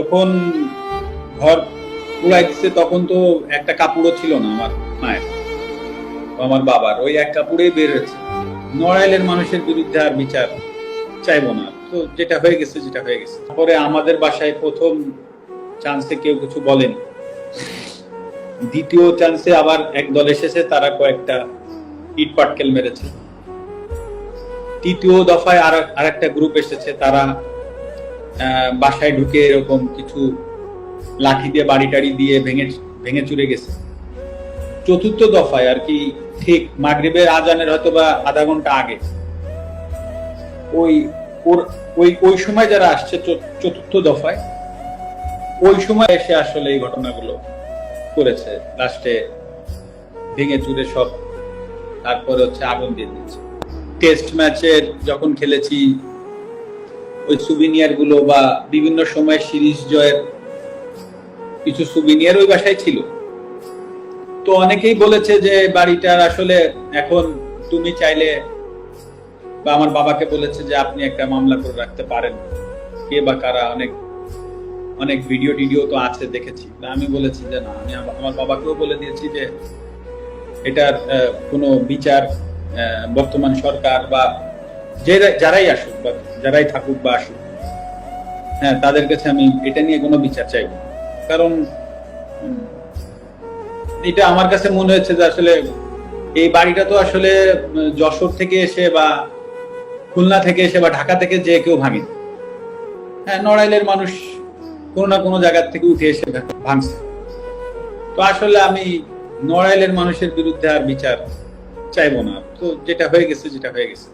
যখন ঘর পুরাই দিচ্ছে তখন তো একটা কাপড়ও ছিল না আমার মায়ের, আমার বাবার, ওই এক কাপড়েই বের হয়েছে। নড়াইলের মানুষের বিরুদ্ধে আর বিচার চাইবো না, তো যেটা হয়ে গেছে যেটা হয়ে গেছে। পরে আমাদের বাসায় প্রথম চান্সে কেউ কিছু বলেনি, দ্বিতীয় চান্সে আবার এক দল এসেছে, তারা কয়েকটা ইট পাটকেল মেরেছে। তৃতীয় দফায় আর একটা গ্রুপ এসেছে, তারা বাসায় ঢুকে এরকম কিছু লাঠি দিয়ে বাড়ি টাড়ি দিয়ে ভেঙে চুরে গেছে। চতুর্থ দফায় আর কি, ঠিক মাগরিবের আজানের হয়তো বা আধা ঘন্টা আগে, ওই ওই সময় যারা আসছে চতুর্থ দফায়, ওই সময় এসে আসলে এই ঘটনাগুলো করেছে। লাস্টে ভেঙে চুরে সব, তারপরে হচ্ছে আগুন দিয়ে দিচ্ছে। টেস্ট ম্যাচের যখন খেলেছি, ওই সুভিনিয়ার গুলো বা বিভিন্ন সময় সিরিজ জয়ের কিছু সুভিনিয়ার ওই বাসায় ছিল। তো অনেকেই বলেছে যে বাড়িটার আসলে এখন তুমি চাইলে, বা আমার বাবাকে বলেছে যে আপনি একটা মামলা করে রাখতে পারেন, কে বা কারা, অনেক অনেক ভিডিও টিডিও তো আছে, দেখেছি। আমি বলেছি যে না, আমি আমার বাবাকেও বলে দিয়েছি যে এটার কোনো বিচার বর্তমান সরকার বা যারাই আসুক বা যারাই থাকুক বা আসুক, হ্যাঁ, তাদের কাছে আমি এটা নিয়ে কোনো বিচার চাইব। কারণ এটা আমার কাছে মনে হচ্ছে যে আসলে এই বাড়িটা তো আসলে যশোর থেকে এসে বা খুলনা থেকে এসে বা ঢাকা থেকে যে কেউ ভাঙে, হ্যাঁ, নড়াইলের মানুষ কোনো না কোনো জায়গা থেকে উঠে এসে ভাঙছে। তো আসলে আমি নড়াইলের মানুষের বিরুদ্ধে আর বিচার চাইবো না, তো যেটা হয়ে গেছে যেটা হয়ে গেছে।